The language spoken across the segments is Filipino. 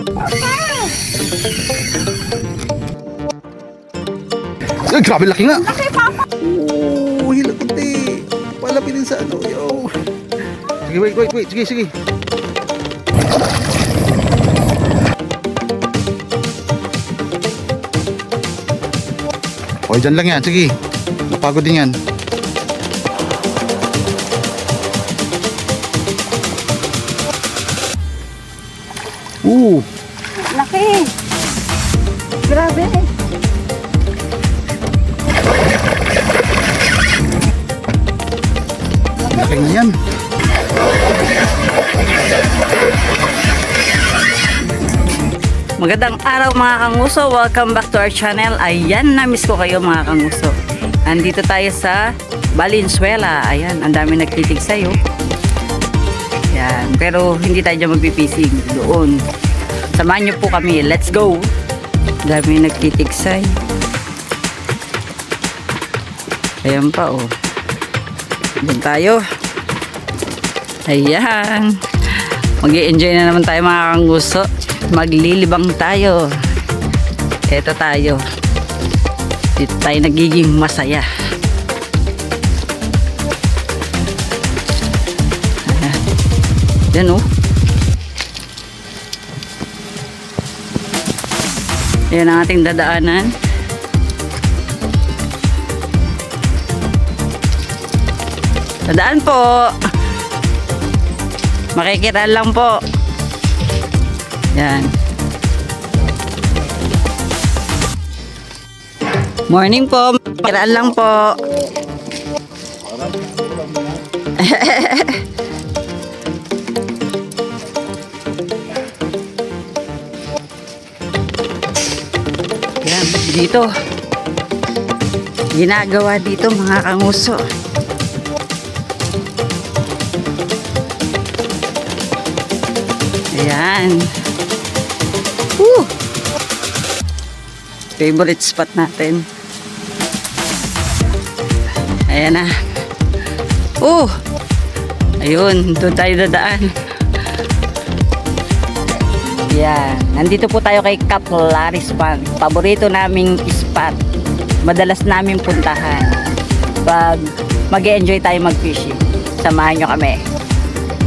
Ay, grabe laki nga. Laki, Papa. Oh, hilagot eh. Palapitin sa ano. Yo. Sige, wait. Sige. Okay, dyan lang yan. Sige. Napagod din yan. Laki. Grabe. Laki nga yan. Magandang araw mga kanguso. Welcome back to our channel. Ayan, na-miss ko kayo mga kanguso. Andito tayo sa Valenzuela. Ayan, ang dami nagtitig sa'yo. Ayan, pero hindi tayo dyan magpipising. Doon. Samahan niyo po kami. Let's go! Ang dami nagtitig sa'yo. Ayan pa oh. Doon tayo. Ayan. Mag-i-enjoy na naman tayo mga kanguso. Maglilibang tayo. Eto tayo. Dito tayo nagiging masaya. Yan oh. Yan ang ating dadaanan. Dadaan po. Makikita lang po. Yan. Morning po. Kiraan lang po. Yan. Dito. Ginagawa dito mga kanguso. Ayan. Woo! Favorite spot natin. Ayan na. Ayun, doon tayo dadaan. Ayan. Nandito po tayo kay Caplaris Pond. Paborito naming spot. Madalas namin puntahan. Pag mag-e-enjoy tayo mag-fishing. Samahan nyo kami.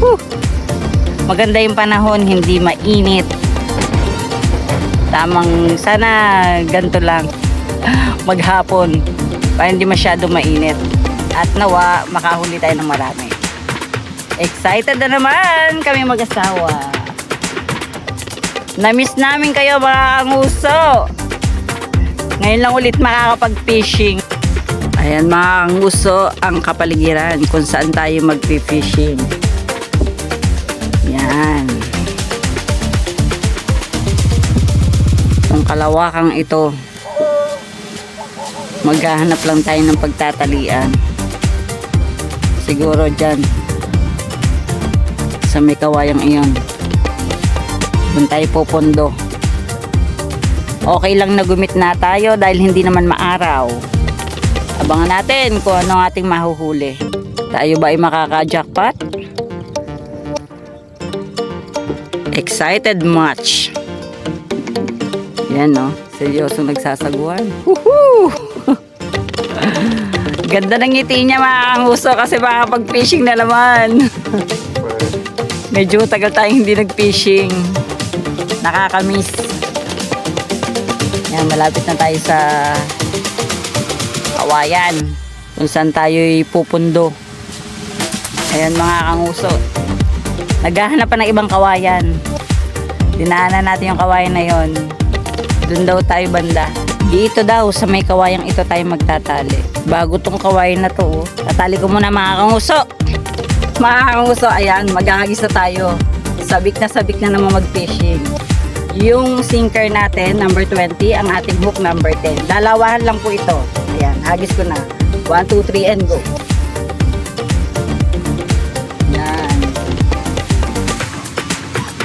Woo! Maganda yung panahon, hindi mainit. Tamang, sana ganito lang maghapon para hindi masyado mainit at nawa makahuli tayo ng marami. Excited na naman kami mag-asawa. Na-miss namin kayo mga kanguso. Ngayon lang ulit makakapag-fishing. Ayan mga kanguso ang kapaligiran kung saan tayo mag-fishing. Yan. Itong kalawakang ito, maghahanap lang tayo ng pagtatalian. Siguro dyan sa may kawayang iyon. Doon tayo pupundo. Okay lang na gumit na tayo dahil hindi naman maaraw. Abangan natin kung ano ating mahuhuli. Tayo ba ay makaka-jackpot? Excited much. Yan no, seryoso nagsasagwan. Woohoo! Ganda ng ngiti niya mga kanguso kasi makakapag-fishing na naman. Medyo tagal tayong hindi nag-fishing. Nakakamiss. Yan, malapit na tayo sa kawayan kung saan tayo pupundo. Ayan mga kanguso, naghahanap pa ng ibang kawayan. Dinaanan natin yung kawayan na yon. Doon daw tayo banda. Dito daw sa may kawayang ito tayo magtatali. Bago tong kawayan na to, tatali ko muna mga kanguso. Mga kanguso, ayan, maghahagis na tayo. Sabik na naman mag-fishing. Yung sinker natin, number 20, ang ating hook number 10. Dalawahan lang po ito. Ayan, hagis ko na. 1, 2, 3 and go.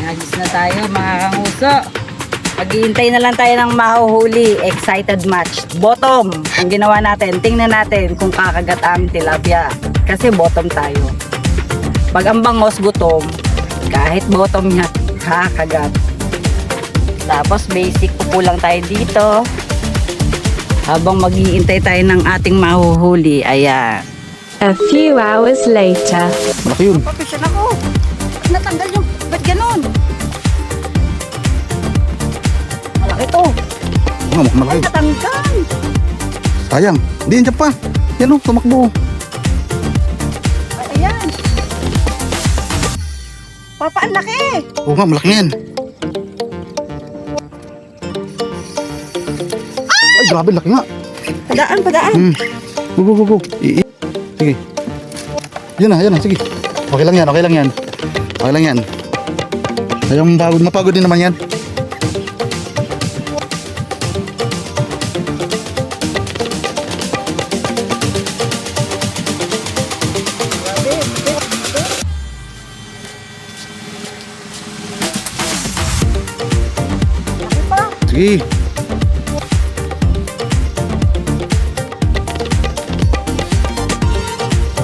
Hagis na tayo mga kanguso. Maghihintay na lang tayo ng mahuhuli. Excited match. Bottom ang ginawa natin. Tingnan natin kung kakagat ang tilapia. Kasi bottom tayo. Pag ang bangos bottom, kahit bottom niya, kakagat. Tapos basic upo lang tayo dito. Habang mag-iintay tayo ng ating mahuhuli. Ayan. A few hours later. Malaki yun. Papisyan ako. Natanggal yung... Ba't ganun? Malaki to. Oh, malaki. Natanggal. Sayang. Hindi, yan pa. Yan o, tumakbo. Ay, ayan. Papa, ang laki. Oo nga, malaki yan. Ay, grabe, laki nga. Padaan, padaan. Go. Sige. Yan na, sige. Okay lang yan. Okay lang yan. Ayang mapagod din naman yan. Laki pa. Sige.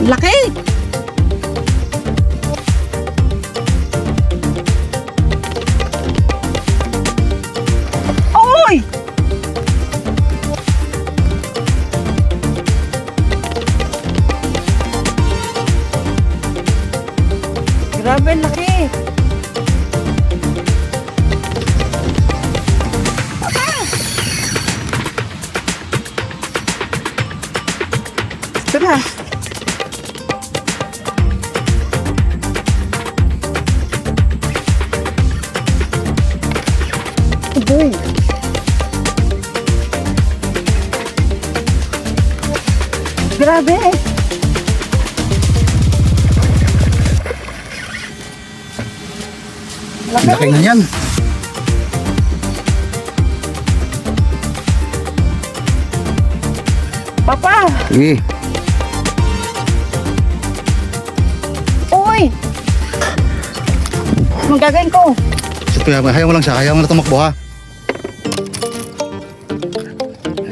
Laki. Oy! Grabe, laki. Tara. Uy. Grabe. Laki na yan. Papa. Sige. Uy. Anong gagawin ko? Sige, hayaan mo lang siya. Hayaan mo na tumakbo ha.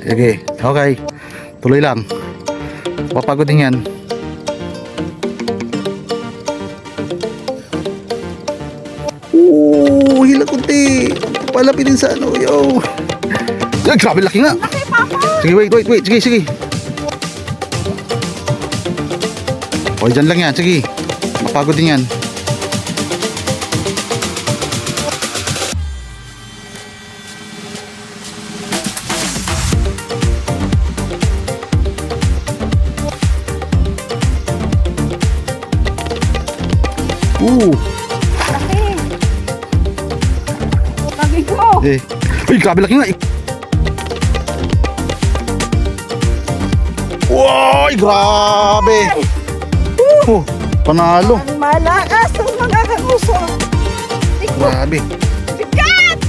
Sige. Okay. Tuloy lang. Papagod din yan. Oo, hila kunti. Palapitin sa ano, yo. Ay, grabe laki nga. Laki, Papa. Sige, wait. Sige. O, dyan lang yan. Sige. Mapagod din yan. Laki. Laki ko. Eh. Uy, grabe laki nga. Wow, grabe. Panalo. Ang malakas ang mga kaguso. Grabe. Bigat!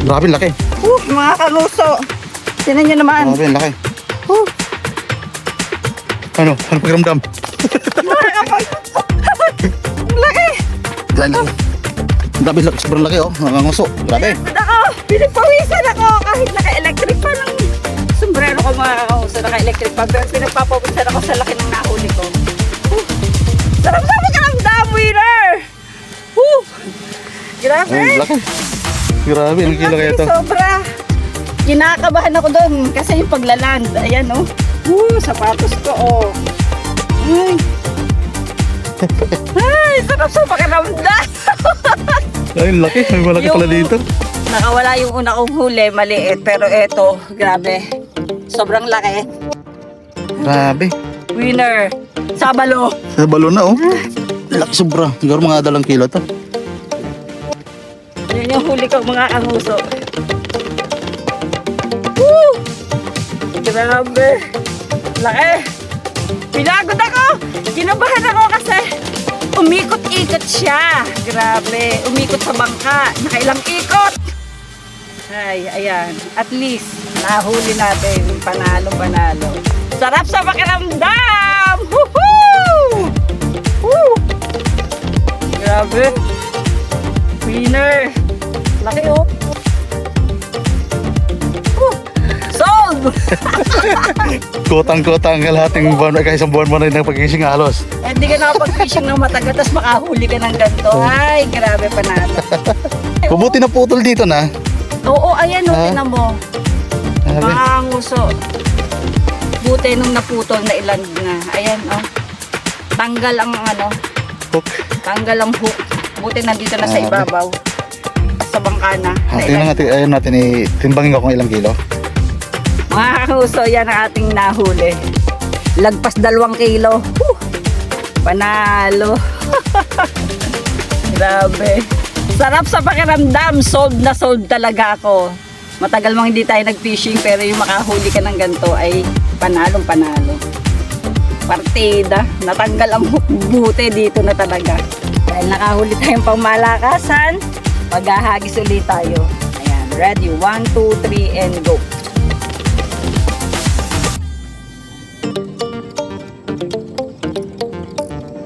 Grabe laki. Mga kaguso. Tinan nyo naman. Grabe laki. Ano pakiramdam? Ang laki. Grabe laki, sobrang laki oh. Nanganguso. Grabe. Ako, pinagpawisan ako kahit naka-electric pa ng sombrero ko mga kaguso. Naka-electric pa. Pero pinagpapawisan ako sa laki ng nahuli ko. Sarap sa pakiramdam, winner! Grabe. Ang laki. Grabe, ang kilo kaya ito. Sobra. Kinakabahan ako doon kasi yung paglaland. Ayan oh. Sapatos ko oh. Ay, sarap sa pakiramdam. Ay, laki. May malaki pala dito. Nakawala yung una kong huli, maliit. Pero eto, grabe. Sobrang laki. Grabe. Winner. Sabalo. Sa balon na oh. Laki sobra. Siguro mga 2 kilo to. Yun yung huli ko mga kanguso. Woo! Grabe. Laki. Pinagod ako. Kinabahan ako kasi umikot-ikot siya. Grabe. Umikot sa bangka. Nakailang ikot. Ay, ayan. At least, nahuli natin. Panalo. Sarap sa pakiramdam! Woohoo! Woo! Grabe. Winner. Laki oh. Sold! Kutang-kutang kalahating buwan, kahit isang buwan mo na rin nagpag-fishing halos. Hindi ka nakapag-fishing ng matagal, tapos makahuli ka ng ganito. Ay, grabe panalo. Mabuti na putol dito na. Oo, ayan o, Ha? tinan mo. Sabi, Mga nguso. Buti nung naputol na ilan na. Ayan o. Tanggal ang ano, hook. tanggal ang hook. Buti nandito na sa Grabe. ibabaw. Sa bangkana. Na Tingnan natin, ayun natin, timbangin ko kung ilang kilo. Mga kanguso, yan ang ating nahuli. Lagpas 2 kilo. Whew! Panalo. Grabe. Sarap sa pakiramdam. Sold na sold talaga ako. Matagal mong hindi tayo nag-fishing pero yung makahuli ka ng ganito ay panalong panalo. Partida. Natanggal ang hook. Buti dito na talaga. Dahil nakahuli tayong pangmalakasan, maghahagis ulit tayo. Ayan. Ready? 1, 2, 3 and go.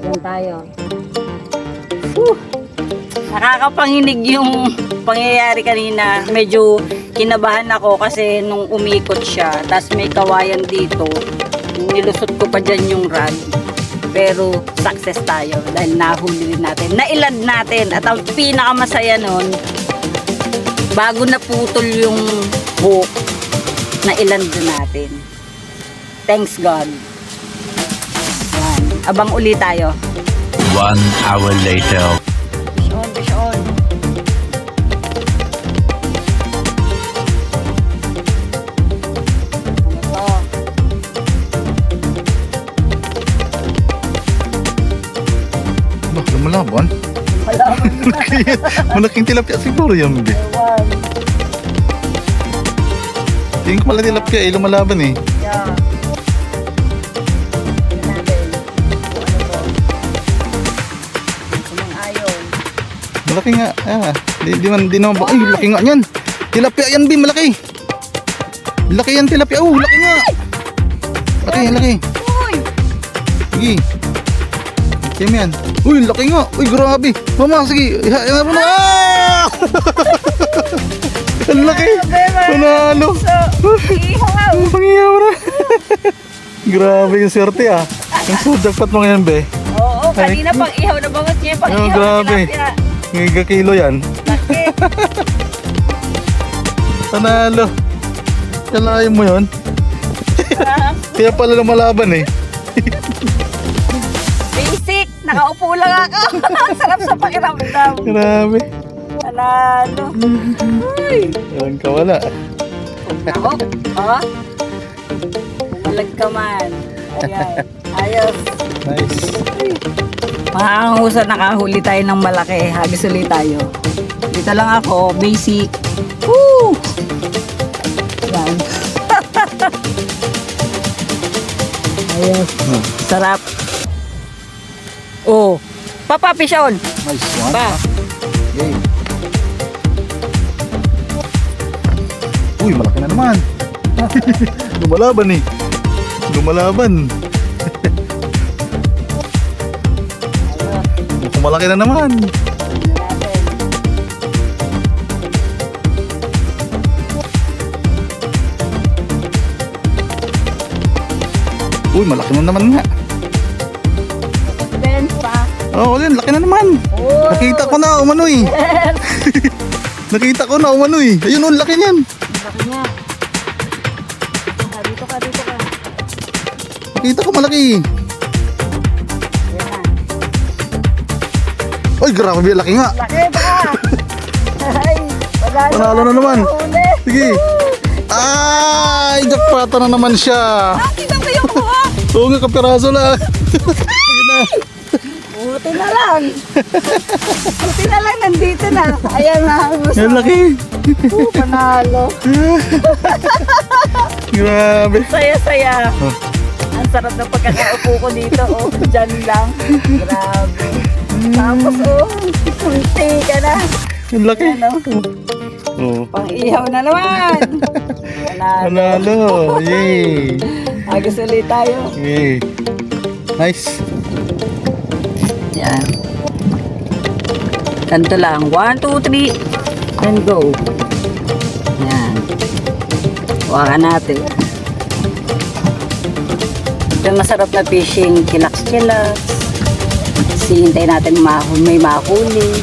Yan tayo. Whew. Nakakapanginig yung pangyayari kanina. Medyo kinabahan ako kasi nung umikot siya, tas may kawayan dito, nilusot ko pa dyan yung rod. Pero success tayo dahil nahuli rin natin. Nailad natin. At ang pinakamasaya nun, bago naputol yung hook, nailand natin. Thanks God. Yan. Abang uli tayo. 1 hour later. Fish on, fish on. Ano to? Bah, lumalaban. Wala akong Malaking tilapia siguro yan, be. ewan. Tingin ko pala tilapia, lumalaban eh. Yeah. Tingnan natin kung ano to. Kumang ayon. Malaki nga. Di naman ba? Ay, laki nga yan. Tilapia yan, be, malaki. Laki yan, tilapia. Oh, laki nga. Laki. Uy! Sige. Kim yan. Uy, laki nga. Uy, grabe. Mama, sige. Ihain mo na. Ah! Ang laki. Panalo. So, ihaw! Ang pangiyaw na. Grabe yung swerte ah. Ang sudagpat mo ngayon, be. Oo, kanina pang ihaw na bangot niya yung pang Oh, ihaw. grabe. Tilapia. Giga kilo yan. Laki. Panalo. Kalahin mo yun. Kaya pala lumalaban eh. Basic! Nakaupo lang ako. Sarap sa pakiramdam. Grabe. Panalo. Uy! Yan ka wala. Ako? Oh? Bumalag ka man. Ayan. Ayos. Nice. Mga kanguso, nakahuli tayo ng malaki. Hagis ulit tayo. Dito lang ako. Basic. Woo! Yan. Ayos. Sarap. Oh. Papa, fish on. Nice one. Pa. Okay. Uy, malaki na naman. Lumalaban eh. Lumalaban. Mukhang malaki na naman. Uy, malaki na naman nga. Suspense pa. Oh, ulit, laki na naman. Oh. Nakita ko na, umanoy. Nakita ko na, umanoy. Ayun, oh, laki niyan. Laki niya. Dito ka. Nakita ko malaki. Ayan na. Ay, grabe, laki nga. Laki pa! Ay, Panalo na naman. Huli. Sige. Ay, jackpot na naman siya. Kita mo yung buha. Oo nga, kapiraso na. Ayun na. Buti na lang. Buti na lang, nandito na. Ayan na. Yan, laki. Panalo. Grabe. Saya-saya. Oh. Ang sarap ng pagkakaupo ko dito. Oh, dyan lang. Grabe. Tapos, kunti ka na. Yan, laki. Ano? Oh. Pang-ihaw na naman. Panalo. Panalo. Yay. Agos ulit tayo. Yay. Nice. Yan. Ganito lang. 1, 2, 3. Then go. Yan. Hawakan natin. Ito masarap na fishing, chillax-chillax. Hintay natin may mahuli.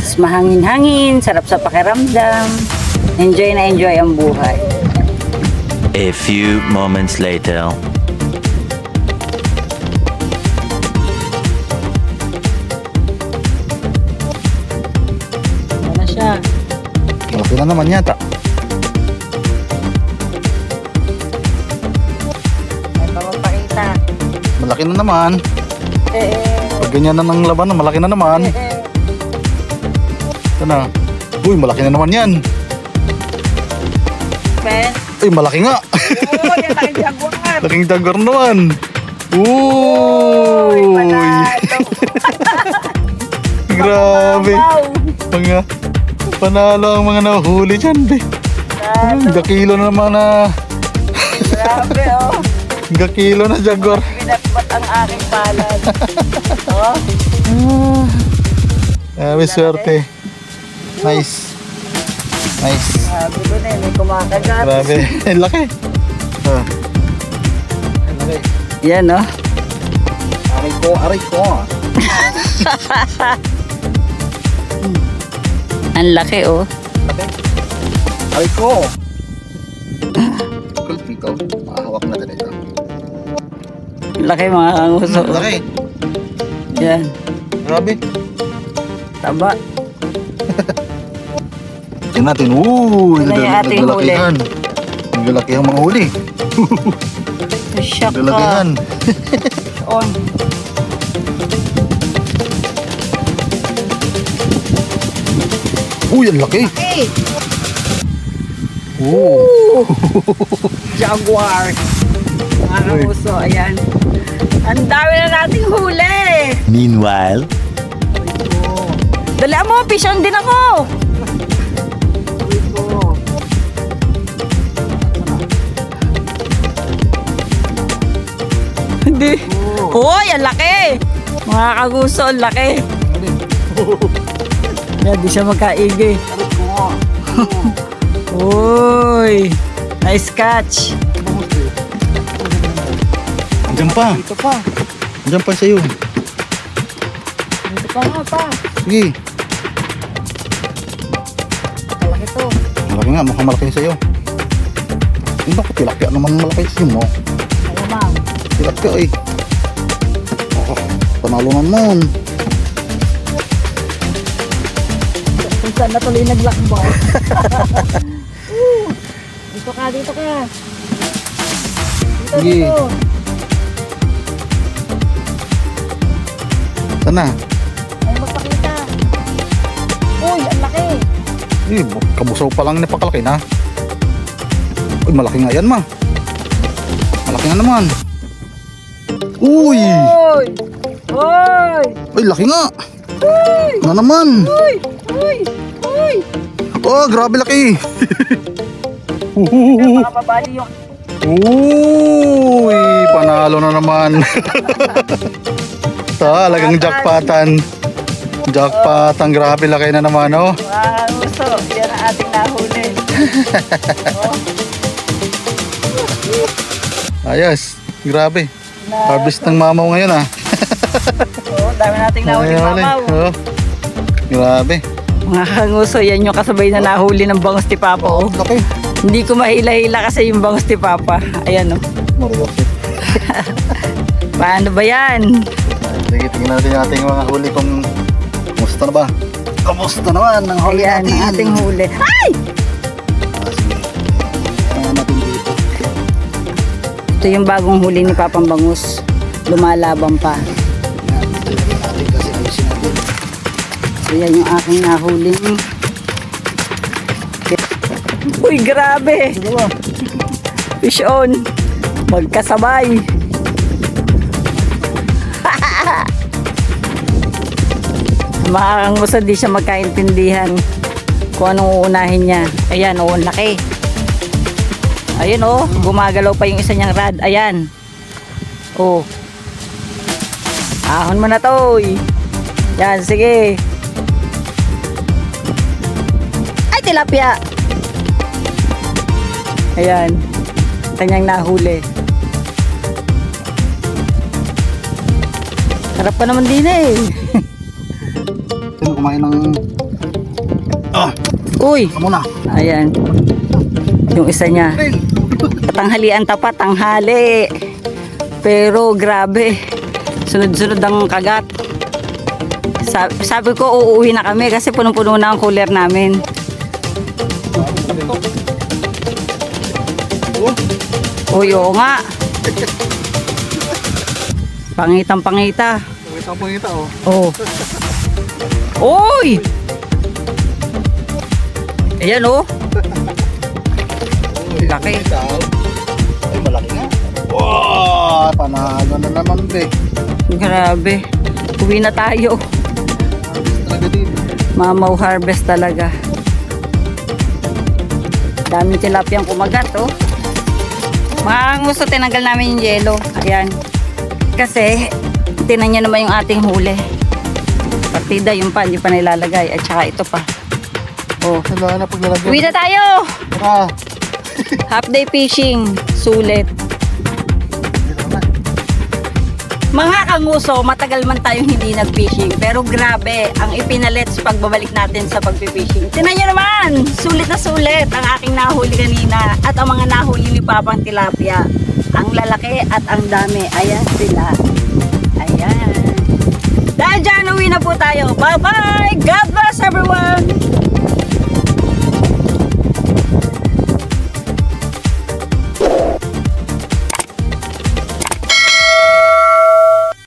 Tapos mahangin-hangin, sarap sa pakiramdam. Enjoy na enjoy ang buhay. A few moments later. Ano na siya? Malaki na naman yata. May pamapakita. Malaki na naman. Eh, Pag ganyan na ng laban, malaki na naman. Ito na. Uy, malaki na naman yan. Ben. Ay, malaki nga. Oh, yan ang jaguar. Laking jaguar naman. Uy, Uy. panalo. Grabe. Wow. Mga panalo ang mga nahuli dyan, be. Panalo. Gakilo na naman na. Grabe, oh. Gakilo na jaguar. Binatbat ang aking palad. Oh. Grabe, swerte. Nice. Nice. Sabi ko na, may kumakagat. Grabe. Ang laki. Ah. Ang laki. Yan, oh. Aray ko, aray ko. Ang laki, oh. Laki. Aray ko. Kulp ito. Makahawak natin ito. Laki mga kanguso. Laki. Yan. Grabe. Taba. Tingnan natin. Uy, Ito na yung ating naglalakihan. Naglalakihan mga huli. Shock ka. Naglalakihan. On. Uy, ang laki. Hey! Oh. Jaguar. Mga kanguso, ayan. Ang dami na nating huli. Meanwhile. Dali mo, fish on din ako. Hindi. Uy, ang laki. Mga kaguso, ang laki. Yan, di siya magkaigi. Uy, nice catch. Diyan pa. Dito pa. Diyan pa sa'yo. Dito pa nga pa. Sige. Malaki to. Malaki nga, mukhang malaki sa'yo. Hindi ako tilapia naman malaki sa'yo mo. Malamang. Tilapia eh. Oh, panalo naman. Kung saan na tuloy naglakbay. Dito ka, dito ka. Dito, Sige. dito. Sana. Ay, magpakita. Uy, ang laki. Eh, kabusaw pa lang napakalaki na. Uy, malaki nga yan ma. Malaki nga naman. Uy! Uy! Uy! Uy, laki nga. Uy! Na naman. Uy! Uy! Uy! Oh, grabe laki. Baka mabali yung... Uy, panalo na naman. Talagang jackpotan. Jackpotan, grabe laki na naman, oh. Mga gusto, yan ang ating nahuli. Ayos, grabe. Harvest ng mamaw ngayon, ah. Oo, dami nating nahuli Ayun, mamaw. oh. Grabe. Mga kanguso, yan yung kasabay na nahuli ng bangus ni Papa. Oh. Laki. Hindi ko mahila-hila kasi yung bangus ni Papa. Ayan, oh. Mariosip. Paano ba yan? Sige, tingnan natin yung ating mga huli kung kumusta na ba. Kumusta naman ang huli Ayan, natin. ang ating huli. Ay! Sige. Tingnan natin dito. Ito yung bagong huli ni Papang Bangus. Lumalaban pa. Yan, tingnan natin kasi ayusin natin. So yan yung aking nahuli. Uy, grabe! Sige ba? Fish on. Magkasabay. Makakanguso, di siya magkaintindihan kung anong uunahin niya. Ayan, oh, ang laki. Ayan, oh, gumagalaw pa yung isa niyang rad. Ayan. Oh. Ahon mo na to. Yan, sige. Ay, tilapia. Ayan. Kanyang nahuli. Harap ka naman din eh. Sino kumain ng... Uy! Amo na. Ayan. Yung isa niya. Katanghalian tapat, tanghali. Pero grabe. Sunod-sunod ang kagat. Sabi ko uuwi na kami kasi punong-puno na ang cooler namin. Uy, oo nga. Pangitang-pangita. Pangita oh. Oh. Uy! Ayan oh. Laki. Ay, malaki nga. Wow, panalo na naman be. Grabe. Uwi na tayo. Talaga din. Mamaw harvest talaga. Daming tilapiyang kumagat oh. Mga gusto tinanggal namin yung yelo. Ayan. Kasi tinan nyo naman yung ating huli. Partida yung pa, hindi pa nilalagay. At saka ito pa. Oh. Wala na paglalagyan. Uwi na tayo! Ah, Half day fishing. Sulit. Mga kanguso, matagal man tayong hindi nag-fishing. Pero grabe, ang ipinalit sa pagbabalik natin sa pag-fishing. Tingnan nyo naman, sulit na sulit ang aking nahuli kanina. At ang mga nahuli ni Papang Tilapia. Ang lalaki at ang dami. Ayan sila. Ayan. Dahil dyan, uwi na po tayo. Bye-bye! God bless!